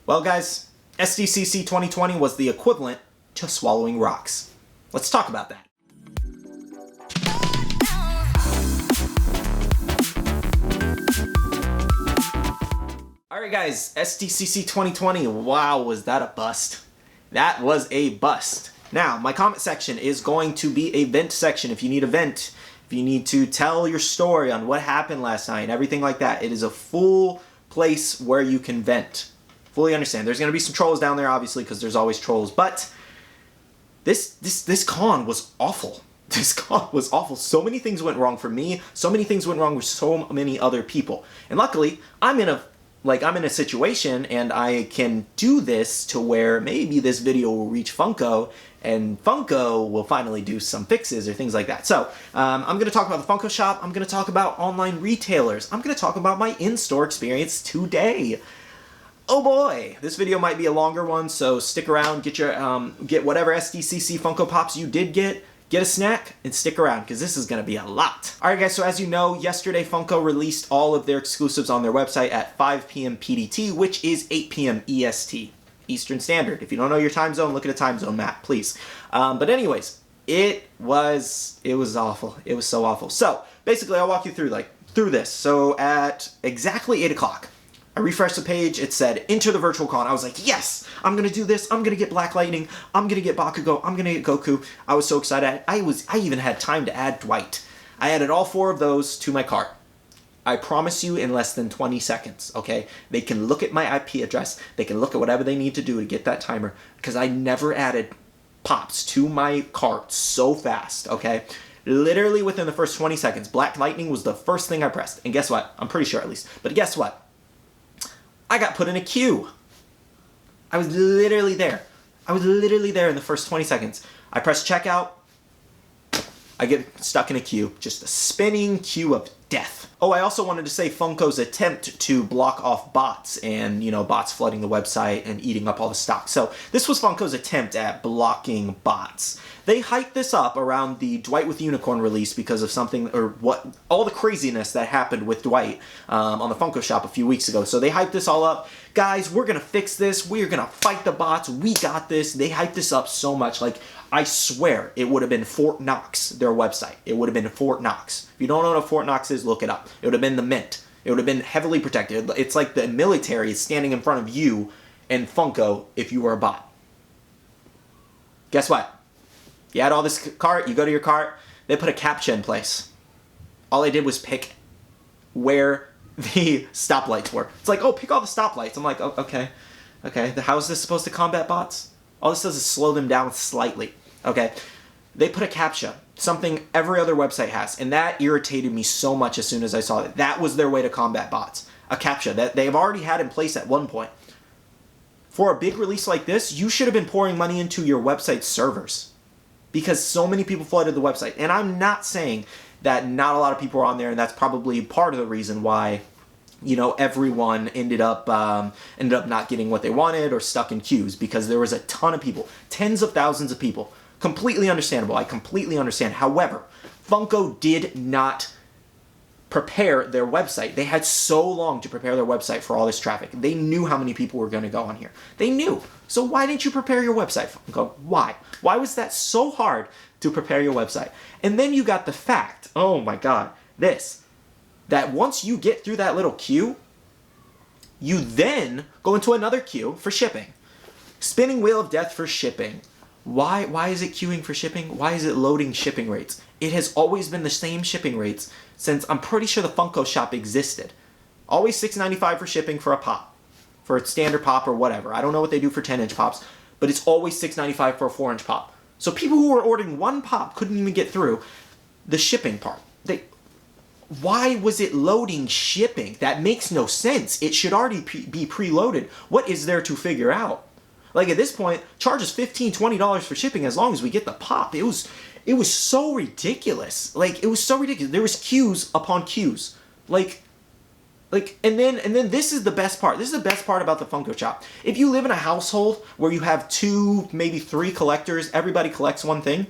Well guys, SDCC 2020 was the equivalent to swallowing rocks. Let's talk about that. Alright guys, SDCC 2020, wow, was that a bust. That was a bust. Now, my comment section is going to be a vent section. If you need a vent, if you need to tell your story on what happened last night, everything like that, it is a full place where you can vent. Fully understand. There's going to be some trolls down there, obviously, because there's always trolls, but this con was awful. This con was awful. So many things went wrong for me. So many things went wrong with so many other people. And luckily, I'm in a situation and I can do this to where maybe this video will reach Funko and Funko will finally do some fixes or things like that. So I'm going to talk about the Funko shop. I'm going to talk about online retailers. I'm going to talk about my in-store experience today. Oh boy, this video might be a longer one, so stick around, get whatever Sdcc Funko Pops you did get a snack, and stick around, because this is going to be a lot. Alright guys, so as you know, yesterday Funko released all of their exclusives on their website at 5 p.m. PDT, which is 8 p.m. EST, Eastern Standard. If you don't know your time zone, look at a time zone map, please. But anyways, it was awful. It was so awful. So, basically, I'll walk you through this. So, at exactly 8 o'clock, I refreshed the page, it said, enter the virtual con. I was like, yes, I'm going to do this, I'm going to get Black Lightning, I'm going to get Bakugo, I'm going to get Goku. I was so excited. I even had time to add Dwight. I added all 4 of those to my cart. I promise you in less than 20 seconds, okay? They can look at my IP address, they can look at whatever they need to do to get that timer, because I never added Pops to my cart so fast, okay? Literally within the first 20 seconds, Black Lightning was the first thing I pressed. And guess what? I'm pretty sure at least. But guess what? I got put in a queue. I was literally there. I was literally there in the first 20 seconds. I press checkout. I get stuck in a queue. Just a spinning queue of death. Oh, I also wanted to say Funko's attempt to block off bots and, bots flooding the website and eating up all the stock. So this was Funko's attempt at blocking bots. They hyped this up around the Dwight with Unicorn release because of something, or all the craziness that happened with Dwight on the Funko shop a few weeks ago. So they hyped this all up. Guys, we're going to fix this. We're going to fight the bots. We got this. They hyped this up so much. I swear it would have been Fort Knox, their website. It would have been Fort Knox. If you don't know what Fort Knox is, look it up. It would have been the Mint. It would have been heavily protected. It's like the military is standing in front of you and Funko if you were a bot. Guess what? You add all this cart, you go to your cart, they put a CAPTCHA in place. All I did was pick where the stoplights were. It's like, oh, pick all the stoplights. I'm like, oh, okay. How is this supposed to combat bots? All this does is slow them down slightly. Okay. They put a CAPTCHA, something every other website has, and that irritated me so much as soon as I saw that. That was their way to combat bots. A CAPTCHA that they've already had in place at one point. For a big release like this, you should have been pouring money into your website servers, because so many people flooded the website. And I'm not saying that not a lot of people are on there, and that's probably part of the reason why, everyone ended up not getting what they wanted or stuck in queues, because there was a ton of people, tens of thousands of people. Completely understandable. I completely understand. However, Funko did not prepare their website. They had so long to prepare their website for all this traffic. They knew how many people were going to go on here. They knew. So why didn't you prepare your website, Funko? Why? Why was that so hard to prepare your website? And then you got the fact, oh my god, that once you get through that little queue, you then go into another queue for shipping. Spinning wheel of death for shipping. Why is it queuing for shipping? Why is it loading shipping rates? It has always been the same shipping rates since I'm pretty sure the Funko shop existed. Always $6.95 for shipping for a pop. For a standard pop or whatever. I don't know what they do for 10-inch pops, but it's always $6.95 for a 4-inch pop. So people who were ordering one pop couldn't even get through the shipping part. Why was it loading shipping? That makes no sense. It should already be preloaded. What is there to figure out? At this point, charge us $15, $20 for shipping as long as we get the pop. It was so ridiculous. It was so ridiculous. There was queues upon queues. And then this is the best part. This is the best part about the Funko shop. If you live in a household where you have 2, maybe 3 collectors, everybody collects one thing,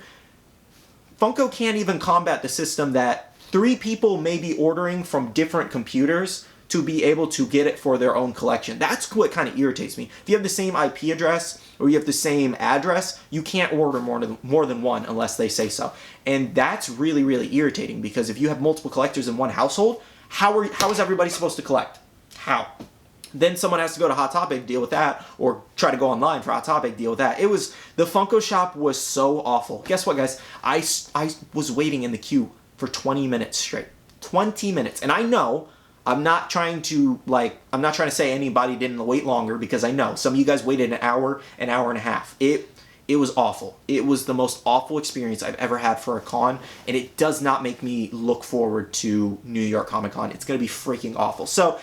Funko can't even combat the system that 3 people may be ordering from different computers to be able to get it for their own collection. That's what kind of irritates me. If you have the same IP address or you have the same address, you can't order more than one unless they say so. And that's really, really irritating, because if you have multiple collectors in one household, how is everybody supposed to collect? How? Then someone has to go to Hot Topic, deal with that, or try to go online for Hot Topic, deal with that. The Funko shop was so awful. Guess what, guys? I was waiting in the queue for 20 minutes straight. 20 minutes. And I know, I'm not trying to say anybody didn't wait longer, because I know some of you guys waited an hour and a half. It was awful. It was the most awful experience I've ever had for a con, and it does not make me look forward to New York Comic Con. It's going to be freaking awful. So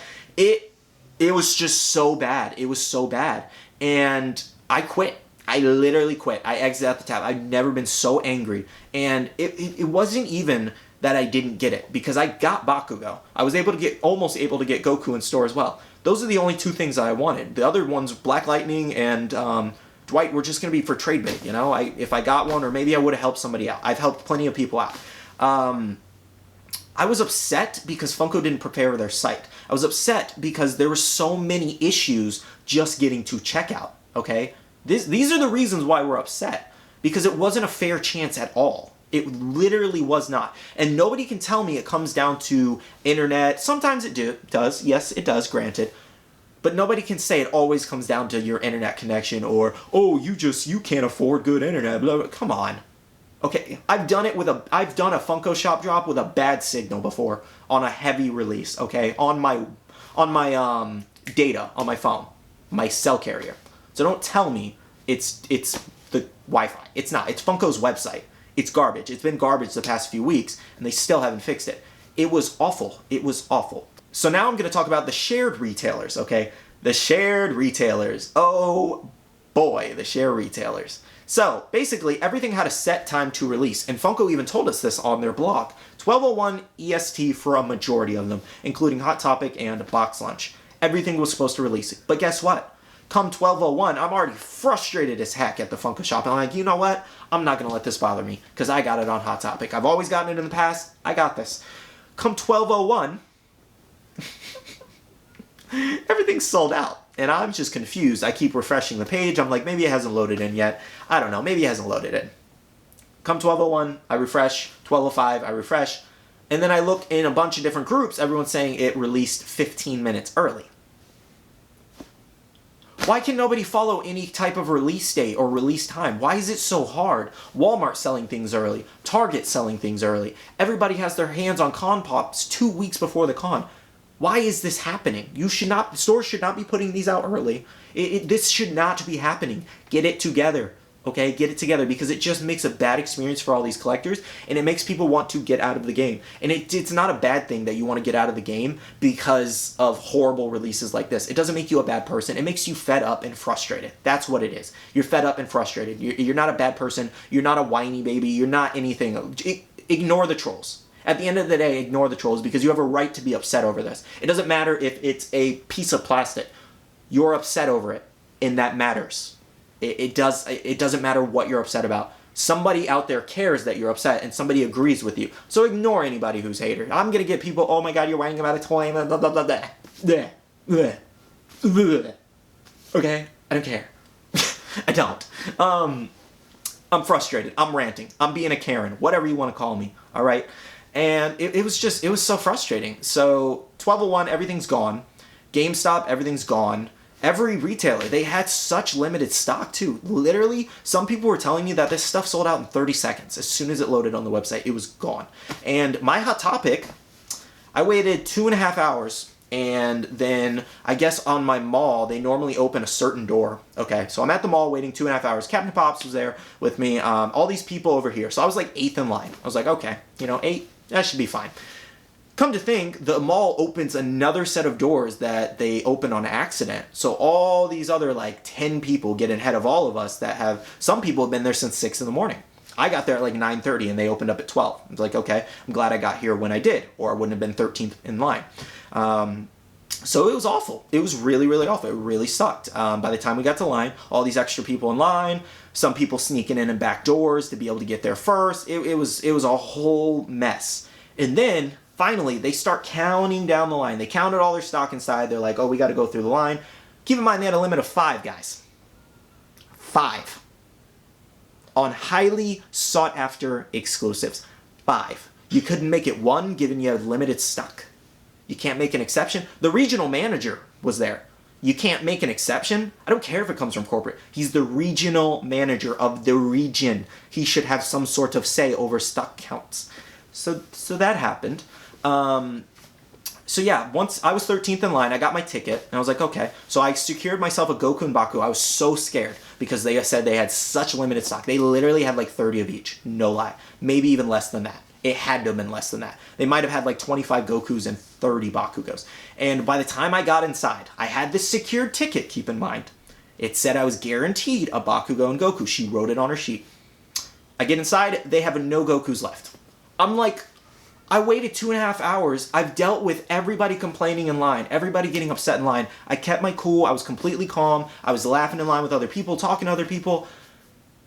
it was just so bad. It was so bad. And I quit. I literally quit. I exited out the tab. I've never been so angry. And it wasn't even that I didn't get it, because I got Bakugo. I was almost able to get Goku in store as well. Those are the only two things that I wanted. The other ones, Black Lightning and Dwight, were just going to be for trade bait. You know, if I got one, or maybe I would have helped somebody out. I've helped plenty of people out. I was upset because Funko didn't prepare their site. I was upset because there were so many issues just getting to checkout, okay? These are the reasons why we're upset, because it wasn't a fair chance at all. It literally was not. And nobody can tell me it comes down to internet. Sometimes it does. Yes, it does, granted. But nobody can say it always comes down to your internet connection, or, oh, you can't afford good internet, blah, blah. Come on. Okay, I've done a Funko Shop drop with a bad signal before on a heavy release, okay? On my data on my phone, my cell carrier. So don't tell me it's the Wi-Fi. It's not. It's Funko's website. It's garbage. It's been garbage the past few weeks, and they still haven't fixed it. It was awful. It was awful. So now I'm going to talk about the shared retailers, okay? The shared retailers. Oh boy, the shared retailers. So, basically, everything had a set time to release, and Funko even told us this on their blog. 12:01 EST for a majority of them, including Hot Topic and Box Lunch. Everything was supposed to release. But guess what? Come 12:01, I'm already frustrated as heck at the Funko Shop. I'm like, you know what? I'm not going to let this bother me, because I got it on Hot Topic. I've always gotten it in the past. I got this. Come 12:01, everything's sold out. And I'm just confused. I keep refreshing the page. I'm like, maybe it hasn't loaded in yet. I don't know. Maybe it hasn't loaded in. Come 12:01, I refresh. 12:05, I refresh. And then I look in a bunch of different groups. Everyone's saying it released 15 minutes early. Why can nobody follow any type of release date or release time? Why is it so hard? Walmart selling things early. Target selling things early. Everybody has their hands on con pops 2 weeks before the con. Why is this happening? Stores should not be putting these out early. This should not be happening. Get it together, okay? Get it together, because it just makes a bad experience for all these collectors, and it makes people want to get out of the game. And it's not a bad thing that you want to get out of the game because of horrible releases like this. It doesn't make you a bad person. It makes you fed up and frustrated. That's what it is. You're fed up and frustrated. You're not a bad person. You're not a whiny baby. You're not anything. Ignore the trolls. At the end of the day, ignore the trolls, because you have a right to be upset over this. It doesn't matter if it's a piece of plastic. You're upset over it, and that matters. It doesn't matter what you're upset about. Somebody out there cares that you're upset, and somebody agrees with you. So ignore anybody who's hater. I'm going to get people, oh my god, you're whining about a toy, blah, blah, blah, blah, blah, blah, blah. Okay? I don't care. I don't. I'm frustrated. I'm ranting. I'm being a Karen. Whatever you want to call me. All right? And it was so frustrating. So 12:01, everything's gone. GameStop, everything's gone. Every retailer, they had such limited stock too. Literally, some people were telling me that this stuff sold out in 30 seconds. As soon as it loaded on the website, it was gone. And my Hot Topic, I waited 2.5 hours. And then, I guess on my mall, they normally open a certain door. Okay, so I'm at the mall waiting 2.5 hours. Captain Pops was there with me. All these people over here. So I was like 8th in line. I was like, okay, 8, that should be fine. Come to think, the mall opens another set of doors that they open on accident. So all these other 10 people get ahead of all of us some people have been there since 6 in the morning. I got there at 9:30 and they opened up at 12. I was like, okay, I'm glad I got here when I did, or I wouldn't have been 13th in line. So it was awful. It was really, really awful. It really sucked. By the time we got to line, all these extra people in line, some people sneaking in back doors to be able to get there first. It was a whole mess. And then finally, they start counting down the line. They counted all their stock inside. They're like, oh, we got to go through the line. Keep in mind, they had a limit of 5, guys. 5. On highly sought-after exclusives. 5. You couldn't make it 1, given you had limited stock. You can't make an exception. The regional manager was there. You can't make an exception. I don't care if it comes from corporate. He's the regional manager of the region. He should have some sort of say over stock counts. So that happened. So yeah, once I was 13th in line, I got my ticket, and I was like, okay. So I secured myself a Goku and Baku. I was so scared because they said they had such limited stock. They literally had like 30 of each. No lie. Maybe even less than that. It had to have been less than that. They might have had like 25 Gokus and 30 Bakugos. And by the time I got inside, I had this secured ticket, keep in mind. It said I was guaranteed a Bakugo and Goku. She wrote it on her sheet. I get inside, they have no Gokus left. I'm like, I waited 2.5 hours. I've dealt with everybody complaining in line, everybody getting upset in line. I kept my cool. I was completely calm. I was laughing in line with other people, talking to other people.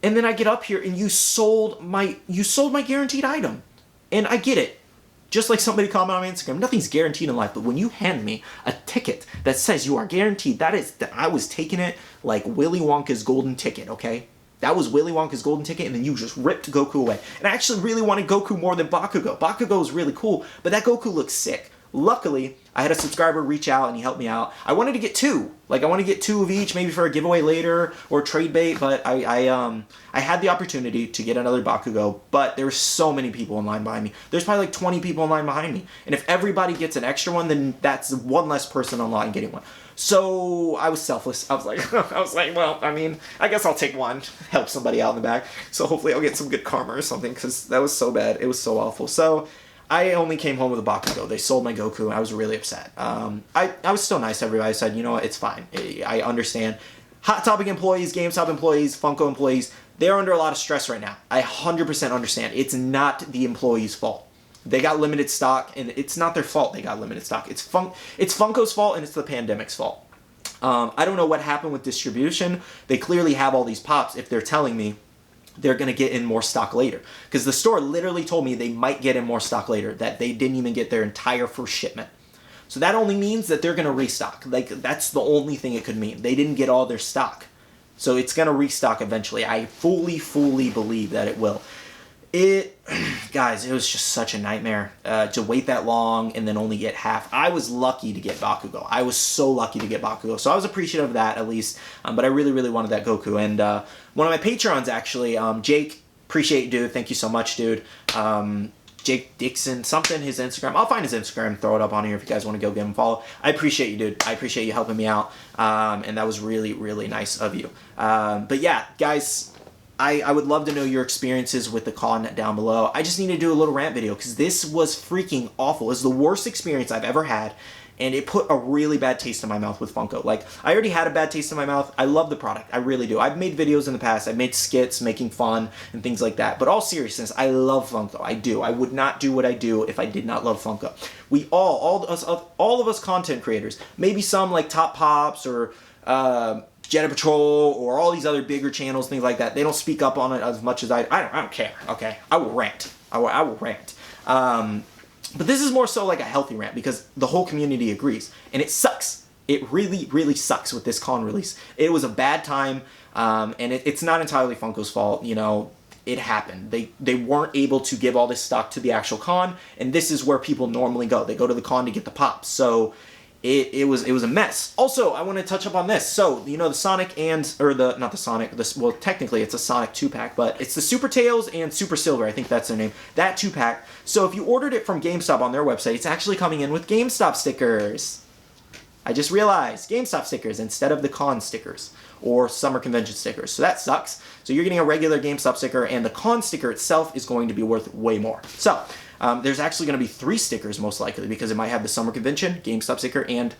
And then I get up here and you sold my guaranteed item. And I get it. Just like somebody commented on my Instagram, nothing's guaranteed in life, but when you hand me a ticket that says you are guaranteed, I was taking it like Willy Wonka's golden ticket, okay? That was Willy Wonka's golden ticket, and then you just ripped Goku away. And I actually really wanted Goku more than Bakugo. Bakugo is really cool, but that Goku looks sick. Luckily, I had a subscriber reach out and he helped me out. I wanted to get 2. Like, I want to get 2 of each, maybe for a giveaway later or trade bait, but I had the opportunity to get another Bakugo, but there were so many people in line behind me. There's probably like 20 people in line behind me. And if everybody gets an extra one, then that's one less person in line getting one. So I was selfless. I was like, well, I mean, I guess I'll take one, help somebody out in the back. So hopefully I'll get some good karma or something, because that was so bad. It was so awful. So I only came home with a Bakugo. They sold my Goku, and I was really upset. I was still nice to everybody. I said, you know what, it's fine. I understand. Hot Topic employees, GameStop employees, Funko employees, they're under a lot of stress right now. I 100% understand. It's not the employees' fault. They got limited stock, and it's not their fault they got limited stock. It's Funko's fault, and it's the pandemic's fault. I don't know what happened with distribution. They clearly have all these pops if they're telling me they're going to get in more stock later. Because the store literally told me they might get in more stock later, that they didn't even get their entire first shipment. So that only means that they're going to restock. Like, that's the only thing it could mean. They didn't get all their stock. So it's going to restock eventually. I fully believe that it will. Guys, it was just such a nightmare to wait that long and then only get half. I was lucky to get Bakugo. I was so lucky to get Bakugo. So I was appreciative of that, at least. But I really wanted that Goku. And one of my Patrons, actually, Jake, appreciate you, dude. Thank you so much, dude. Jake Dixon, something, his Instagram. I'll find his Instagram, throw it up on here if you guys want to go give him a follow. I appreciate you, dude. I appreciate you helping me out. And that was really nice of you. But yeah, guys, I would love to know your experiences with the con down below. I just need to do a little rant video because this was freaking awful. It's the worst experience I've ever had, and it put a really bad taste in my mouth with Funko. Like, I already had a bad taste in my mouth. I love the product. I really do. I've made videos in the past. I've made skits making fun and things like that. But all seriousness, I love Funko. I do. I would not do what I do if I did not love Funko. We all of us content creators, maybe some like Top Pops or Jedi Patrol or all these other bigger channels, things like that. They don't speak up on it as much as I don't care. Okay, I will rant. I will rant. But this is more so like a healthy rant because the whole community agrees, and it sucks. It really sucks with this con release. It was a bad time, and it's not entirely Funko's fault. You know, it happened. They weren't able to give all this stock to the actual con, and this is where people normally go. They go to the con to get the pops. So it was a mess. Also, I want to touch up on this. So, you know, the Sonic well, technically it's a Sonic 2-pack, but it's the Super Tails and Super Silver, I think that's their name, that 2-pack. So if you ordered it from GameStop on their website, it's actually coming in with GameStop stickers. I just realized, GameStop stickers instead of the con stickers or summer convention stickers. So that sucks. So you're getting a regular GameStop sticker, and the con sticker itself is going to be worth way more. So there's actually going to be 3 stickers most likely because it might have the summer convention, GameStop sticker, and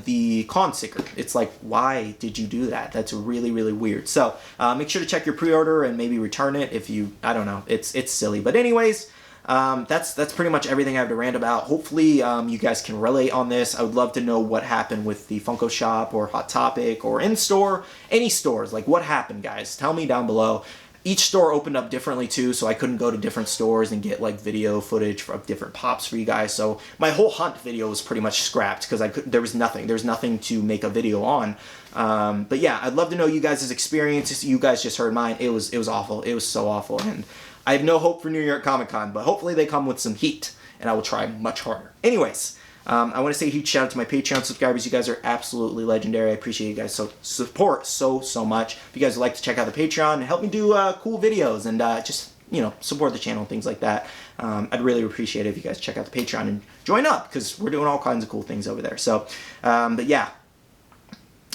the con sticker. It's like, why did you do that? That's really weird. So make sure to check your pre-order and maybe return it if you, I don't know, it's silly. But anyways, that's pretty much everything I have to rant about. Hopefully you guys can relate on this. I would love to know what happened with the Funko Shop or Hot Topic or in-store, any stores. Like, what happened, guys? Tell me down below. each store opened up differently too, so I couldn't go to different stores and get like video footage of different pops for you guys. So my whole hunt video was pretty much scrapped because there was nothing to make a video on. But yeah, I'd love to know you guys' experiences. You guys just heard mine. It was awful. It was so awful, and I have no hope for New York Comic Con, but hopefully they come with some heat, and I will try much harder. Anyways, I want to say a huge shout out to my Patreon subscribers. You guys are absolutely legendary. I appreciate you guys' support so much. If you guys would like to check out the Patreon and help me do cool videos and just, you know, support the channel and things like that, I'd really appreciate it if you guys check out the Patreon and join up, because we're doing all kinds of cool things over there. So, but yeah,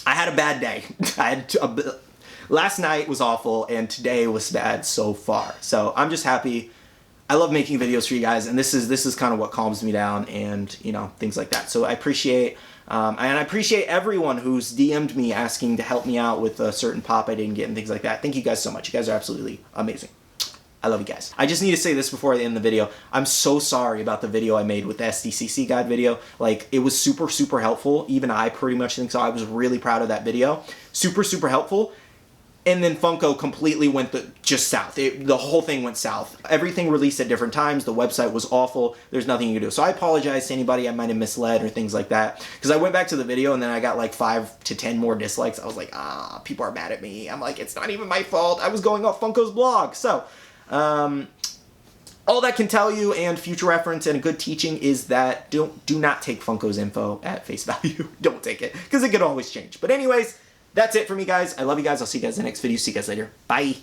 I had a bad day. Last night was awful, and today was bad so far. So I'm just happy. I love making videos for you guys, and this is kind of what calms me down, and you know, things like that. So I appreciate and I appreciate everyone who's DM'd me asking to help me out with a certain pop I didn't get and things like that. Thank you guys so much. You guys are absolutely amazing. I love you guys. I just need to say this before I end the video. I'm so sorry about the video I made with the SDCC guide video. Like, it was super helpful. Even I pretty much think so. I was really proud of that video. Super helpful. And then Funko completely went just south. The whole thing went south. Everything released at different times. The website was awful. There's nothing you can do. So I apologize to anybody I might have misled or things like that. Because I went back to the video and then I got like 5 to 10 more dislikes. I was like, people are mad at me. I'm like, it's not even my fault. I was going off Funko's blog. So, all that can tell you, and future reference and a good teaching, is that do not take Funko's info at face value. Don't take it, because it could always change. But anyways, that's it for me, guys. I love you guys. I'll see you guys in the next video. See you guys later. Bye.